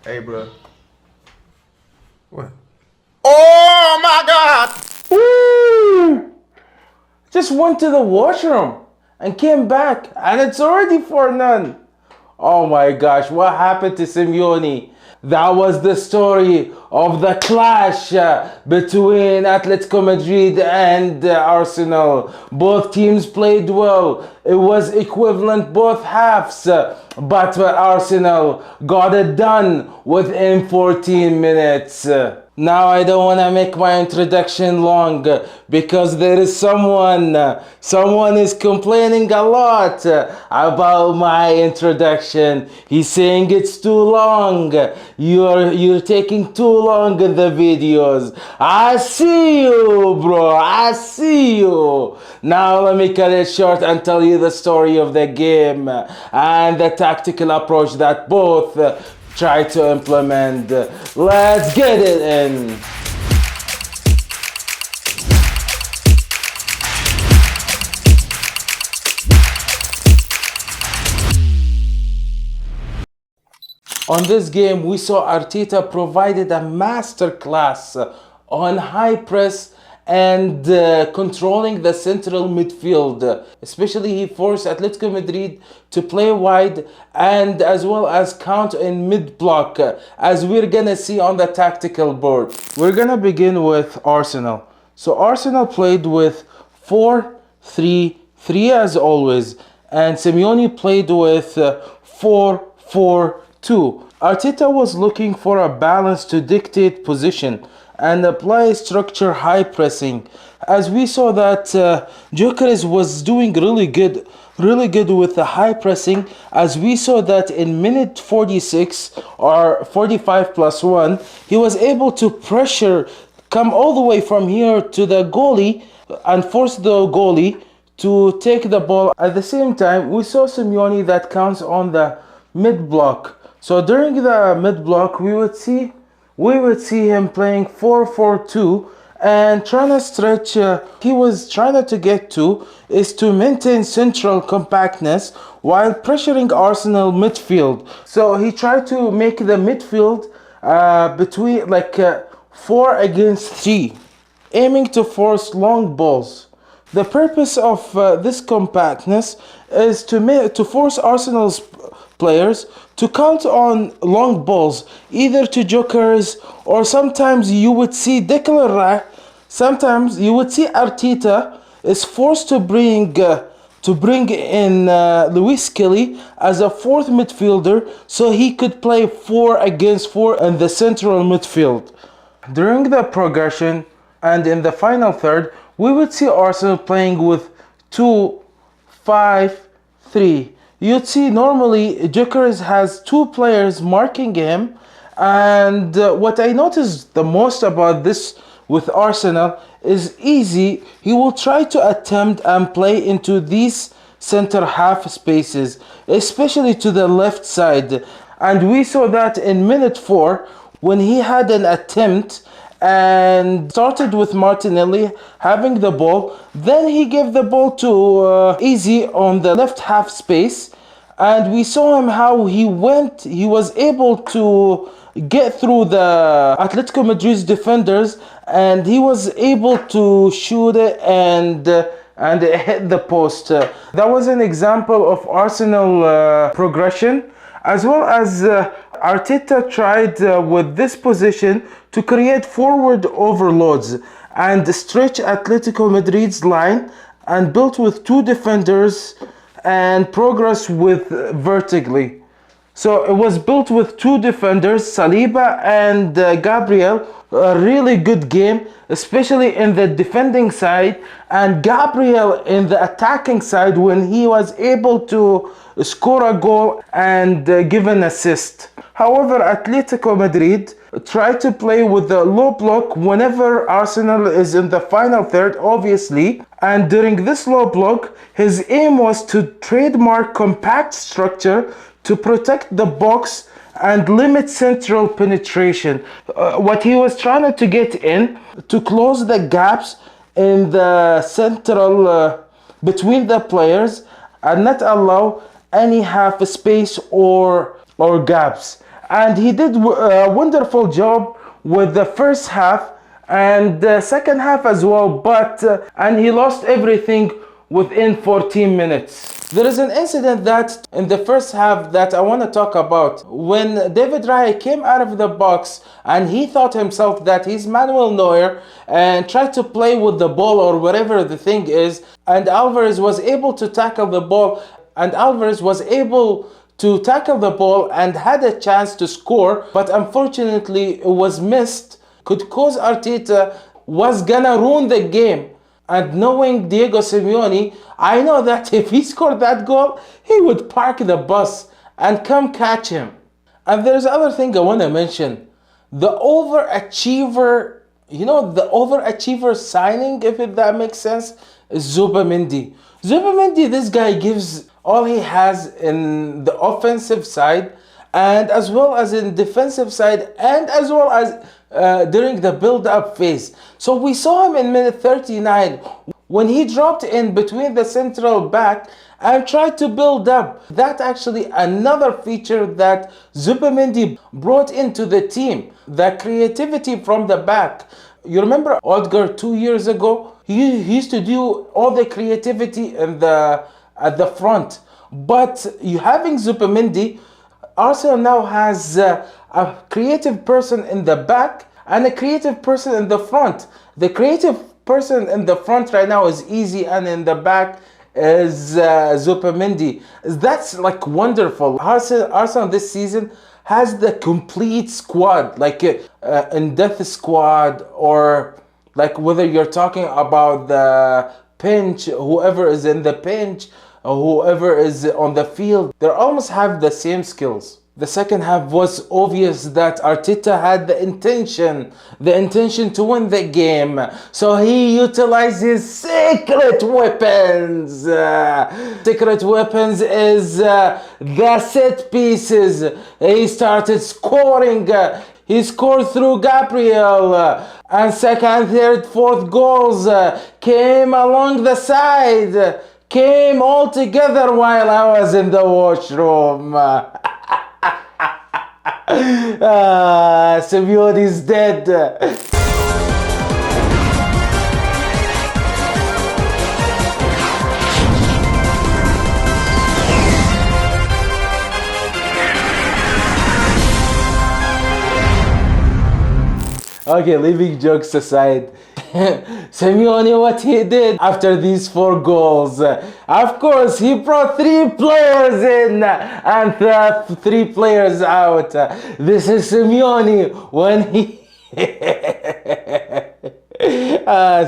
Hey, bro. What? Oh my God! Woo! Just went to the washroom and came back, and it's already 4-0. Oh my gosh, what happened to Simeone? That was the story of the clash between Atletico Madrid and Arsenal. Both teams played well. It was equivalent both halves, but Arsenal got it done within 14 minutes. Now I don't want to make my introduction long because there is someone is complaining a lot about my introduction. He's saying it's too long. You're taking too long in the videos. I see you, bro. I see you. Now let me cut it short and tell you the story of the game and the tactical approach that both try to implement. Let's get it in. On this game, we saw Arteta provided a masterclass on high press and controlling the central midfield. Especially he forced Atletico Madrid to play wide and as well as count in mid block, as we're gonna see on the tactical board. We're gonna begin with Arsenal. So Arsenal played with 4-3-3 as always, and Simeone played with 4-4-2. Arteta was looking for a balance to dictate position and apply structure high pressing. As we saw that Gyokeres was doing really good with the high pressing, as we saw that in minute 46 or 45 plus 1, he was able to pressure, come all the way from here to the goalie and force the goalie to take the ball. At the same time, we saw Simeone that counts on the mid block. So during the mid block, we would see him playing 4-4-2 and trying to stretch. He was trying to get to is to maintain central compactness while pressuring Arsenal midfield. So he tried to make the midfield between 4 against 3, aiming to force long balls. The purpose of this compactness is to force Arsenal's players to count on long balls, either to Gyokeres or sometimes you would see sometimes you would see Arteta is forced to bring in Luis Kelly as a fourth midfielder so he could play 4 against 4 in the central midfield. During the progression and in the final third, we would see Arsenal playing with 2-5-3. You'd see normally Gyokeres has 2 players marking him, and what I noticed the most about this with Arsenal is easy. He will try to attempt and play into these center half spaces, especially to the left side. And we saw that in minute 4 when he had an attempt and started with Martinelli having the ball. Then he gave the ball to Easy on the left half space, and we saw him how he was able to get through the Atletico Madrid's defenders, and he was able to shoot it and it hit the post. That was an example of Arsenal progression, as well as Arteta tried with this position to create forward overloads and stretch Atletico Madrid's line and built with 2 defenders and progress with vertically. So it was built with 2 defenders, Saliba and Gabriel. A really good game, especially in the defending side, and Gabriel in the attacking side when he was able to score a goal and give an assist. However, Atletico Madrid tried to play with the low block whenever Arsenal is in the final third, obviously. And during this low block, his aim was to trademark compact structure to protect the box and limit central penetration. What he was trying to get in to close the gaps in the central between the players and not allow any half space or gaps. and he did a wonderful job with the first half and the second half as well, but and he lost everything within 14 minutes. There is an incident that in the first half that I want to talk about when David Raya came out of the box and he thought himself that he's Manuel Neuer and tried to play with the ball or whatever the thing is, and Alvarez was able to tackle the ball and had a chance to score, but unfortunately it was missed. Could cause Arteta was gonna ruin the game. And knowing Diego Simeone, I know that if he scored that goal, he would park the bus and come catch him. And there's other thing I want to mention. The overachiever, the overachiever signing, if that makes sense, is Zubimendi. Zubimendi, this guy gives all he has in the offensive side and as well as in defensive side and as well as during the build-up phase. So we saw him in minute 39 when he dropped in between the central back and tried to build up. That actually another feature that Zubimendi brought into the team, the creativity from the back. You remember Odgar 2 years ago? He used to do all the creativity at the front. But you having Zubimendi, Arsenal now has a creative person in the back and a creative person in the front. The creative person in the front right now is Easy, and in the back is Zubimendi. That's like wonderful. Arsenal this season has the complete squad, like in death squad, or like whether you're talking about the pinch, whoever is in the pinch, or whoever is on the field, they almost have the same skills. The second half was obvious that Arteta had the intention to win the game. So he utilized his secret weapons. Secret weapons is the set pieces. He started scoring. He scored through Gabriel. And second, third, fourth goals came along the side. Came all together while I was in the washroom. Simeone is dead. Okay, leaving jokes aside, Simeone, what he did after these 4 goals, of course he brought 3 players in and 3 players out. This is Simeone when he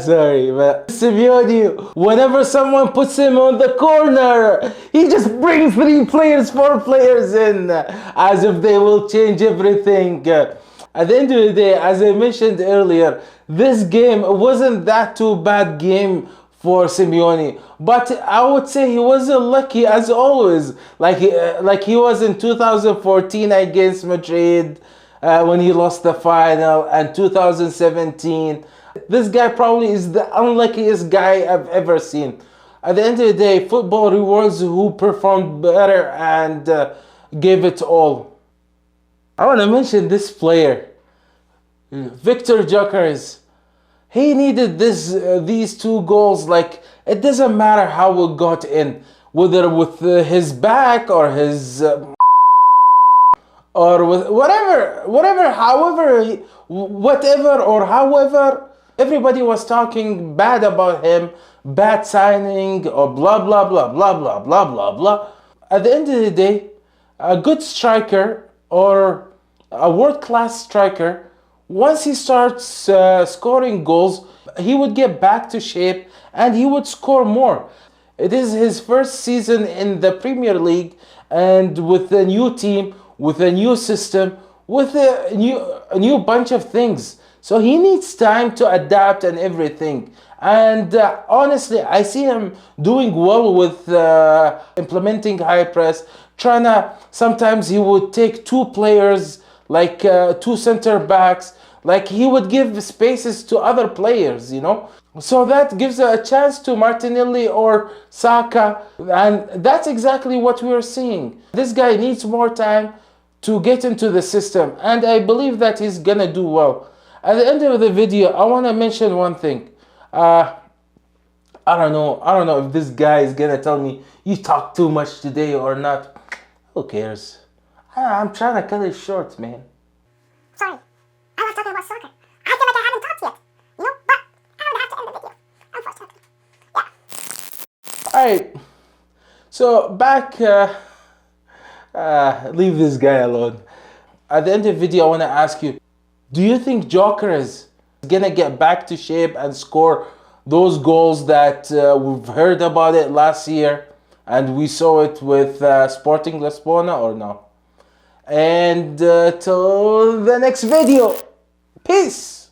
sorry, but Simeone, whenever someone puts him on the corner, he just brings 3 players, 4 players in as if they will change everything. At the end of the day, as I mentioned earlier, this game wasn't that too bad game for Simeone, but I would say he wasn't lucky as always, like he was in 2014 against Madrid when he lost the final, and 2017. This guy probably is the unluckiest guy I've ever seen. At the end of the day, football rewards who performed better and gave it all. I want to mention this player, Victor Gyokeres. He needed these 2 goals. Like, it doesn't matter how it got in, whether with his back or his or with however. Everybody was talking bad about him, bad signing, or blah blah blah blah blah blah blah blah. At the end of the day, a good striker or a world-class striker, once he starts scoring goals, he would get back to shape and he would score more. It is his first season in the Premier League, and with a new team, with a new system, with a new bunch of things. So he needs time to adapt and everything. And honestly, I see him doing well with implementing high press. Sometimes he would take 2 players, like 2 center backs, like he would give spaces to other players, So that gives a chance to Martinelli or Saka, and that's exactly what we are seeing. This guy needs more time to get into the system, and I believe that he's gonna do well. At the end of the video, I want to mention one thing. I don't know if this guy is gonna tell me you talk too much today or not. Who cares? I'm trying to cut it short, man. Sorry, I was talking about soccer. I feel like I haven't talked yet, you know, but I would have to end the video, unfortunately. Yeah. Alright, so back, leave this guy alone. At the end of the video, I want to ask you, do you think Gyokeres is gonna get back to shape and score those goals that we've heard about it last year and we saw it with Sporting Lisbona, or no? And till the next video, peace!